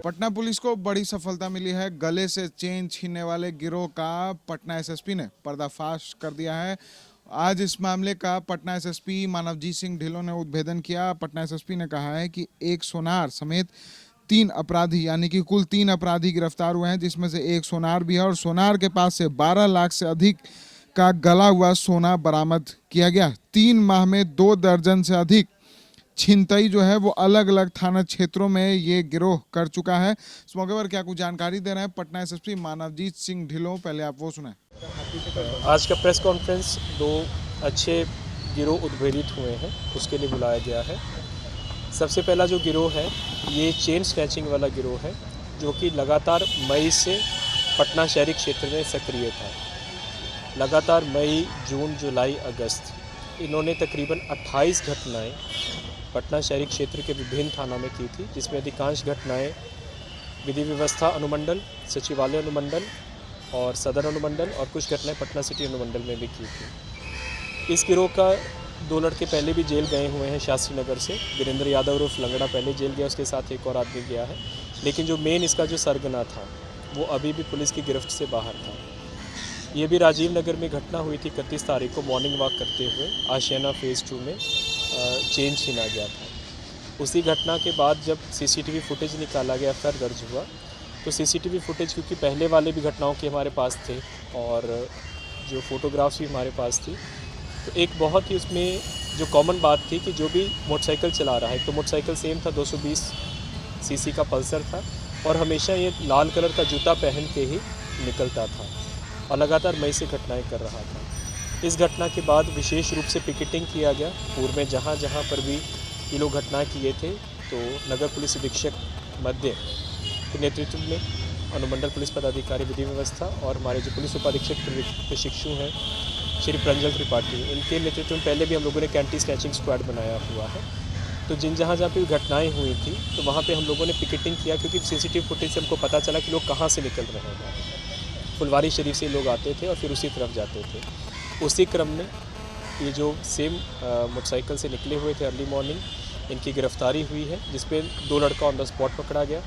Patna police को बड़ी सफलता मिली है। गले से चेन छीनने वाले गिरोह का पटना एसएसपी ने पर्दाफाश कर दिया है। आज इस मामले का पटना एसएसपी मानवजीत सिंह ढिल्लों ने उद्भेदन किया। पटना एसएसपी ने कहा है कि एक सोनार समेत 3 अपराधी यानी कि कुल 3 अपराधी गिरफ्तार हुए हैं, जिसमें से एक सोनार भी है और सोनार के पास से 12 लाख से अधिक का गला हुआ सोना बरामद किया गया। 3 माह में 2 दर्जन से अधिक छिनतई जो है वो अलग अलग थाना क्षेत्रों में ये गिरोह कर चुका है। इस मौके पर क्या कुछ जानकारी दे रहे हैं पटना एसएसपी मानवजीत सिंह ढिल्लों, पहले आप वो सुनाएं। आज का प्रेस कॉन्फ्रेंस 2 अच्छे गिरोह उद्भेदित हुए हैं उसके लिए बुलाया गया है। सबसे पहला जो गिरोह है ये चेन स्नैचिंग वाला गिरोह है, जो कि लगातार मई से पटना शहरी क्षेत्र में सक्रिय था। लगातार मई, जून, जुलाई, अगस्त इन्होंने तकरीबन 28 घटनाएं पटना शहरी क्षेत्र के विभिन्न थानों में की थी, जिसमें अधिकांश घटनाएं विधि व्यवस्था अनुमंडल, सचिवालय अनुमंडल और सदर अनुमंडल और कुछ घटनाएं पटना सिटी अनुमंडल में भी की थी। इस गिरोह का 2 लड़के पहले भी जेल गए हुए हैं शास्त्री नगर से। वीरेंद्र यादव उर्फ लंगड़ा पहले जेल गया, उसके साथ एक और आदमी गया है। लेकिन जो मेन इसका जो सरगना था वो अभी भी पुलिस की गिरफ्त से बाहर था। ये भी राजीव नगर में घटना हुई थी 31 तारीख को। मॉर्निंग वॉक करते हुए आशियाना फेज़ 2 में चेन छीना गया था। उसी घटना के बाद जब सीसीटीवी फुटेज निकाला गया, एफआईआर दर्ज हुआ, तो सीसीटीवी फुटेज क्योंकि पहले वाले भी घटनाओं के हमारे पास थे और जो फ़ोटोग्राफ्स भी हमारे पास थी, तो एक बहुत ही उसमें जो कॉमन बात थी कि जो भी मोटरसाइकिल चला रहा है, तो मोटरसाइकिल सेम था, 220 सीसी का पल्सर था और हमेशा ये लाल कलर का जूता पहन के ही निकलता था और लगातार मई से घटनाएँ कर रहा था। इस घटना के बाद विशेष रूप से पिकेटिंग किया गया पूर्व में, जहाँ जहाँ पर भी ये लोग घटना किए थे। तो नगर पुलिस अधीक्षक मध्य के नेतृत्व में अनुमंडल पुलिस पदाधिकारी विधि व्यवस्था और हमारे जो पुलिस उपाधीक्षक प्रशिक्षु हैं श्री प्रंजल त्रिपाठी, इनके नेतृत्व में पहले भी हम लोगों ने एंटी स्नैचिंग स्क्वाड बनाया हुआ है। तो जहाँ भी घटनाएँ हुई थी तो वहाँ पर हम लोगों ने पिकेटिंग किया, क्योंकि सीसीटीवी फुटेज से हमको पता चला कि लोग कहाँ से निकल रहे हैं। फुलवारी शरीफ से लोग आते थे और फिर उसी तरफ जाते थे। उसी क्रम में ये जो सेम मोटरसाइकिल से निकले हुए थे अर्ली मॉर्निंग, इनकी गिरफ्तारी हुई है, जिसपे 2 लड़का ऑन द स्पॉट पकड़ा गया।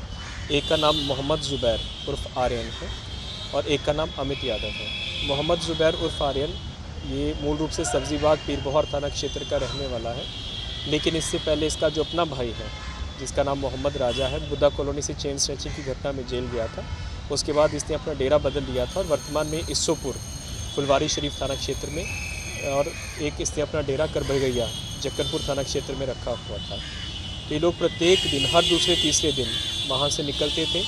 एक का नाम मोहम्मद ज़ुबैर उर्फ आर्यन है और एक का नाम अमित यादव है। मोहम्मद ज़ुबैर उर्फ आर्यन ये मूल रूप से सब्जीबाग पीरबोहर थाना क्षेत्र का रहने वाला है, लेकिन इससे पहले इसका जो अपना भाई है जिसका नाम मोहम्मद राजा है, बुद्धा कॉलोनी से चेन स्नैचिंग की घटना में जेल गया था। उसके बाद इसने अपना डेरा बदल लिया था और वर्तमान में इस्सोपुर फुलवारी शरीफ थाना क्षेत्र में और एक इसने अपना डेरा करबगैया जक्कनपुर थाना क्षेत्र में रखा हुआ था। तो ये लोग प्रत्येक दिन, हर दूसरे तीसरे दिन वहाँ से निकलते थे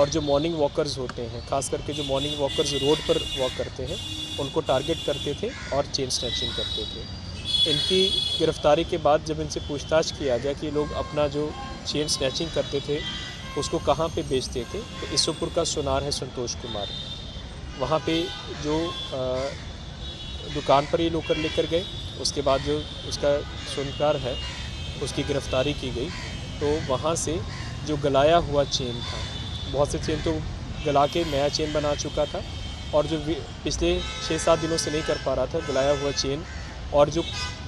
और जो मॉर्निंग वॉकर्स होते हैं, खास करके जो मॉर्निंग वॉकर्स रोड पर वॉक करते हैं, उनको टारगेट करते थे और चेन स्नैचिंग करते थे। इनकी गिरफ्तारी के बाद जब इनसे पूछताछ किया गया कि लोग अपना जो चेन स्नैचिंग करते थे उसको कहाँ पे बेचते थे, तो इस्सोपुर का सोनार है संतोष कुमार, वहाँ पे जो दुकान पर ये लोग कर लेकर गए। उसके बाद जो उसका सुनकार है उसकी गिरफ्तारी की गई। तो वहाँ से जो गलाया हुआ चेन था, बहुत से चेन तो गला के नया चेन बना चुका था और जो पिछले 6-7 दिनों से नहीं कर पा रहा था, गलाया हुआ चेन और जो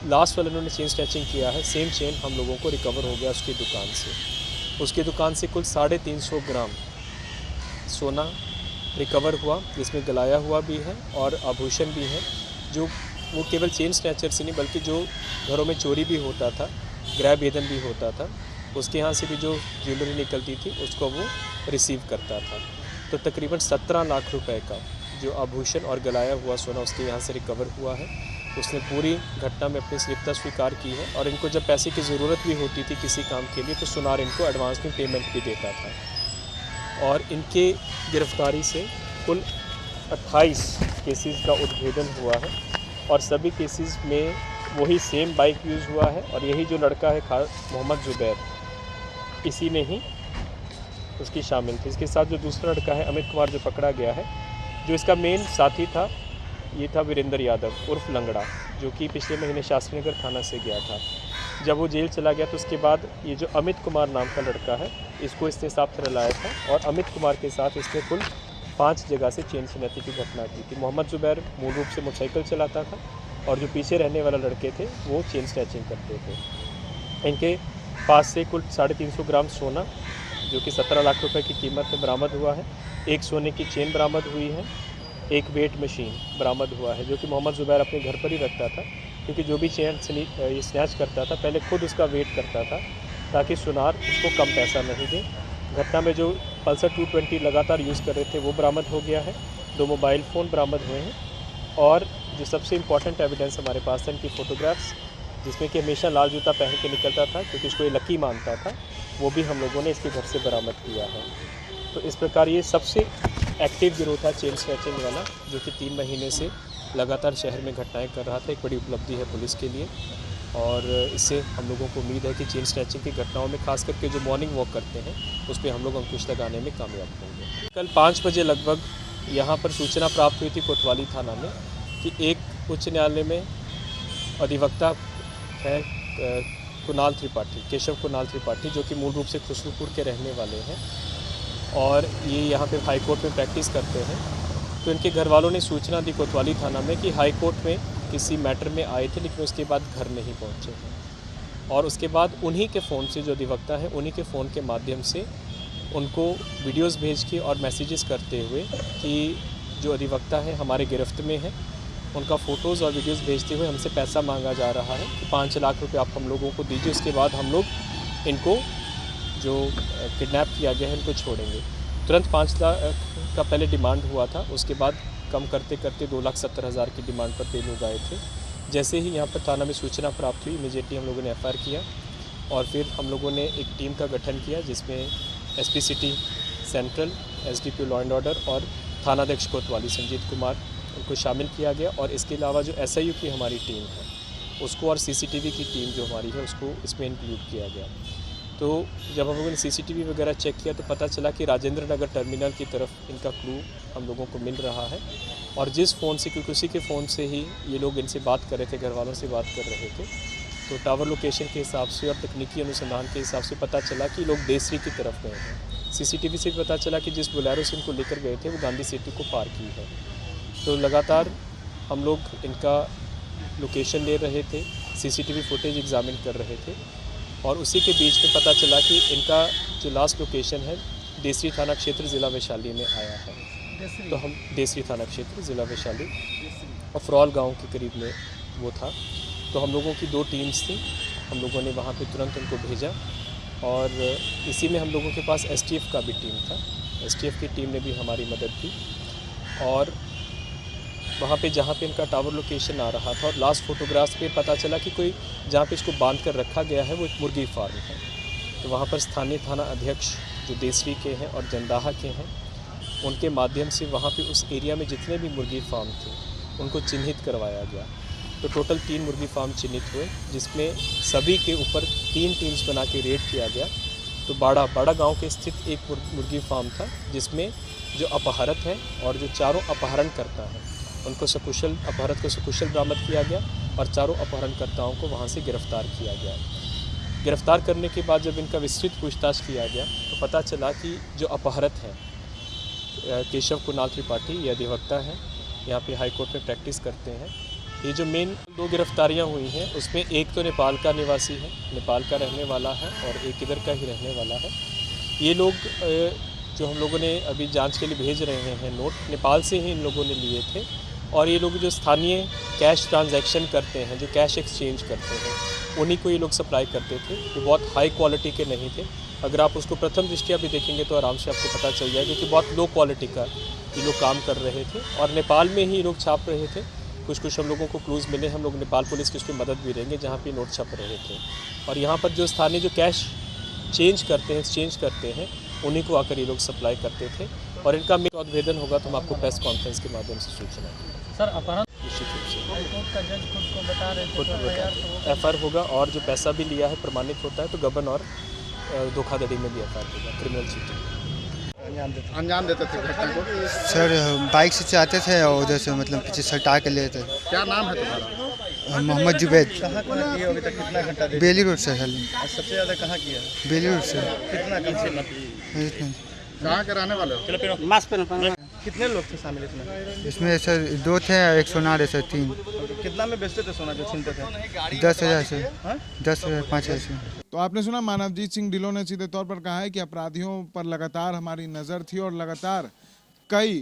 लास्ट वाले उन्होंने चेन स्नैचिंग किया है, सेम चेन हम लोगों को रिकवर हो गया उसकी दुकान से। उसकी दुकान से कुल 350 ग्राम सोना रिकवर हुआ, जिसमें गलाया हुआ भी है और आभूषण भी है। जो वो केवल चेन स्नैचर से नहीं बल्कि जो घरों में चोरी भी होता था, गृह भेदन भी होता था, उसके यहाँ से भी जो ज्वेलरी निकलती थी उसको वो रिसीव करता था। तो तकरीबन 17 लाख रुपए का जो आभूषण और गलाया हुआ सोना उसके यहाँ से रिकवर हुआ है। उसने पूरी घटना में अपनी संलिप्तता स्वीकार की है और इनको जब पैसे की ज़रूरत भी होती थी किसी काम के लिए तो सुनार इनको एडवांस में पेमेंट भी देता था। और इनके गिरफ्तारी से कुल 28 केसेस का उद्भेदन हुआ है और सभी केसेस में वही सेम बाइक यूज़ हुआ है और यही जो लड़का है मोहम्मद ज़ुबैर, इसी ने ही उसकी शामिल थी। इसके साथ जो दूसरा लड़का है अमित कुमार जो पकड़ा गया है, जो इसका मेन साथी था, ये था वीरेंद्र यादव उर्फ लंगड़ा, जो कि पिछले महीने शास्त्री नगर थाना से गया था। जब वो जेल चला गया तो उसके बाद ये जो अमित कुमार नाम का लड़का है, इसको इसने साथ लाया था और अमित कुमार के साथ इसने कुल 5 जगह से चेन स्नैचिंग की घटना की थी। मोहम्मद ज़ुबैर मूल रूप से मोटरसाइकिल चलाता था और जो पीछे रहने वाला लड़के थे वो चेन स्नैचिंग करते थे। इनके पास से कुल 350 ग्राम सोना जो कि 17 लाख रुपए की कीमत में बरामद हुआ है। एक सोने की चेन बरामद हुई है, एक वेट मशीन बरामद हुआ है, जो कि मोहम्मद ज़ुबैर अपने घर पर ही रखता था, क्योंकि जो भी चेन ये स्नैच करता था पहले खुद उसका वेट करता था ताकि सुनार उसको कम पैसा नहीं दे। घटना में जो पल्सर 220 लगातार यूज़ कर रहे थे वो बरामद हो गया है। 2 मोबाइल फ़ोन बरामद हुए हैं और जो सबसे इम्पॉर्टेंट एविडेंस हमारे पास है इनकी फ़ोटोग्राफ्स, जिसमें कि हमेशा लाल जूता पहन के निकलता था क्योंकि उसको ये लकी मानता था, वो भी हम लोगों ने इसके घर से बरामद किया है। तो इस प्रकार ये सबसे एक्टिव गिरोह था चेन स्नैचिंग वाला, जो कि 3 महीने से लगातार शहर में घटनाएं कर रहा था। एक बड़ी उपलब्धि है पुलिस के लिए और इससे हम लोगों को उम्मीद है कि चेन स्नैचिंग की घटनाओं में खास करके जो मॉर्निंग वॉक करते हैं उस पर हम लोग अंकुश लगाने में कामयाब होंगे। कल 5 बजे लगभग यहाँ पर सूचना प्राप्त हुई थी कोतवाली थाना में कि एक उच्च न्यायालय में अधिवक्ता है कुणाल त्रिपाठी, केशव कुणाल त्रिपाठी, जो कि मूल रूप से खुसरूपुर के रहने वाले हैं और ये यहाँ पे हाई कोर्ट में प्रैक्टिस करते हैं। तो इनके घर वालों ने सूचना दी कोतवाली थाना में कि हाई कोर्ट में किसी मैटर में आए थे लेकिन उसके बाद घर नहीं पहुँचे हैं और उसके बाद उन्हीं के फ़ोन से, जो अधिवक्ता है उन्हीं के फ़ोन के माध्यम से उनको वीडियोस भेज के और मैसेजेस करते हुए कि जो अधिवक्ता है हमारे गिरफ्त में है, उनका फ़ोटोज़ और वीडियोस भेजते हुए हमसे पैसा मांगा जा रहा है कि 5 लाख रुपए आप हम लोगों को दीजिए, उसके बाद हम लोग इनको जो किडनैप किया गया है इनको छोड़ेंगे। तुरंत 5 लाख का पहले डिमांड हुआ था, उसके बाद कम करते करते 2,70,000 की डिमांड पर ये लोग आए थे। जैसे ही यहाँ पर थाना में सूचना प्राप्त हुई, इमीडिएटली हम लोगों ने FIR किया और फिर हम लोगों ने एक टीम का गठन किया जिसमें SP city central, SDPO law and order और थानाध्यक्ष कोतवाली संजीत कुमार, उनको शामिल किया गया और इसके अलावा जो SIU की हमारी टीम है उसको और CCTV की टीम जो हमारी है उसको इसमें इंक्लूड किया गया। तो जब हम लोगों ने CCTV वगैरह चेक किया तो पता चला कि राजेंद्र नगर टर्मिनल की तरफ इनका क्लू हम लोगों को मिल रहा है और जिस फ़ोन से, क्योंकि उसी के फ़ोन से ही ये लोग इनसे बात कर रहे थे, घर वालों से बात कर रहे थे, तो टावर लोकेशन के हिसाब से और तकनीकी अनुसंधान के हिसाब से पता चला कि लोग देसरी की तरफ गए हैं। CCTV से भी पता चला कि जिस बोलेरो से इनको लेकर गए थे वो गांधी सिटी को पार की है। तो लगातार हम लोग इनका लोकेशन ले रहे थे, CCTV फुटेज एग्जामिन कर रहे थे और उसी के बीच में पता चला कि इनका जो लास्ट लोकेशन है देसरी थाना क्षेत्र ज़िला वैशाली में आया है। तो हम देसरी थाना क्षेत्र ज़िला वैशाली और फ्रॉल गांव के करीब में वो था। तो हम लोगों की 2 टीम्स थी, हम लोगों ने वहाँ पे तुरंत उनको भेजा और इसी में हम लोगों के पास STF का भी टीम था। STF की टीम ने भी हमारी मदद की और वहाँ पे जहाँ पे इनका टावर लोकेशन आ रहा था और लास्ट फोटोग्राफ्स पे पता चला कि कोई जहाँ पे इसको बांध कर रखा गया है वो एक मुर्गी फार्म है। तो वहाँ पर स्थानीय थाना अध्यक्ष जो देसरी के हैं और जंदाहा के हैं, उनके माध्यम से वहाँ पे उस एरिया में जितने भी मुर्गी फार्म थे उनको चिन्हित करवाया गया। तो टोटल 3 मुर्गी फार्म चिन्हित हुए, जिसमें सभी के ऊपर 3 टीम्स बना के रेड किया गया। तो बाड़ा गांव के स्थित एक मुर्गी फार्म था जिसमें जो अपहरत है और जो 4 अपहरणकर्ता हैं उनको अपहरत को सकुशल बरामद किया गया और 4 अपहरणकर्ताओं को वहां से गिरफ्तार किया गया। गिरफ्तार करने के बाद जब इनका विस्तृत पूछताछ किया गया तो पता चला कि जो अपहरत हैं केशव कुणाल त्रिपाठी, ये अधिवक्ता हैं, यहाँ पे हाई कोर्ट में प्रैक्टिस करते हैं। ये जो मेन 2 गिरफ्तारियाँ हुई हैं उसमें एक तो नेपाल का निवासी है, नेपाल का रहने वाला है और एक इधर का ही रहने वाला है। ये लोग जो हम लोगों ने अभी जांच के लिए भेज रहे हैं नोट, नेपाल से ही इन लोगों ने लिए थे और ये लोग जो स्थानीय कैश ट्रांजैक्शन करते हैं, जो कैश एक्सचेंज करते हैं, उन्हीं को ये लोग सप्लाई करते थे। ये बहुत हाई क्वालिटी के नहीं थे। अगर आप उसको प्रथम दृष्टिया भी देखेंगे तो आराम से आपको पता चल जाएगा कि बहुत लो क्वालिटी का ये लोग काम कर रहे थे और नेपाल में ही लोग छाप रहे थे। कुछ हम लोगों को क्लूज़ मिले, हम लोग नेपाल पुलिस की उसकी मदद भी लेंगे जहाँ पे नोट छप रहे थे। और यहाँ पर जो स्थानीय जो कैश एक्सचेंज करते हैं उन्हीं को आकर ये लोग सप्लाई करते थे और इनका मेन उद्भेदन होगा तो हम आपको प्रेस कॉन्फ्रेंस के माध्यम से सूचना देंगे। सर अपहरण निश्चित रूप से हाईकोर्ट का जज खुद को बता रहे थे तो FIR होगा और जो पैसा भी लिया है प्रमाणित होता है तो गबन और धोखाधड़ी में भी FIR होगा, क्रिमिनल चीटिंग अंजाम देते थे घटना को। सर बाइक से चाहते थे और उधर से मतलब पीछे सटा के लेते थे। क्या नाम है तुम्हारा? मोहम्मद जुबैद, कहाँ किया अभी तक कितना घंटा दे बेली रोड से। सबसे ज़्यादा कहाँ किया बेली रोड से कितना कम से कहाँ के रहने वाले हो? कितने लोग थे शामिल इसमें? इसमें सर 2 थे और एक सोनार है सर 3। कितना में बेचते थे सोना जो छीनते थे? 10,000 से हाँ? 10,000 5,000 से। तो आपने सुना मानवजीत सिंह ढिल्लों ने सीधे तौर पर कहा है कि अपराधियों पर लगातार हमारी नज़र थी और लगातार कई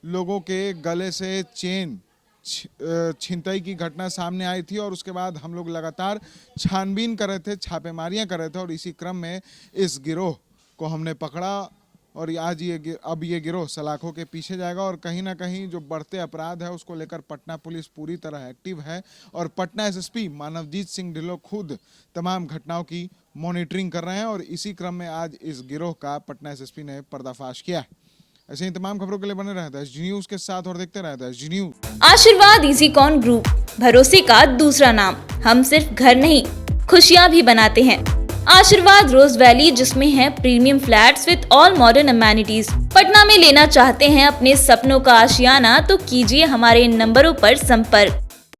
लोगों के गले से चेन छिनतई की घटना सामने आई थी और उसके बाद हम लोग लगातार छानबीन कर रहे थे, छापेमारियां कर रहे थे और इसी क्रम में इस गिरोह को हमने पकड़ा और आज अब ये गिरोह सलाखों के पीछे जाएगा और कहीं ना कहीं जो बढ़ते अपराध है उसको लेकर पटना पुलिस पूरी तरह एक्टिव है और पटना एसएसपी मानवजीत सिंह ढिल्लों खुद तमाम घटनाओं की मॉनिटरिंग कर रहे हैं और इसी क्रम में आज इस गिरोह का पटना एसएसपी ने पर्दाफाश किया है। ऐसे ही तमाम खबरों के लिए बने रहता है एसजी न्यूज के साथ और देखते रहता है एसजी न्यूज। आशीर्वाद इजीकॉन ग्रुप, भरोसे का दूसरा नाम। हम सिर्फ घर नहीं, खुशियां भी बनाते हैं। आशीर्वाद रोज वैली, जिसमें है premium flats with all modern amenities. Patna में लेना चाहते हैं अपने सपनों का आशियाना, तो कीजिए हमारे इन नंबरों पर संपर्क।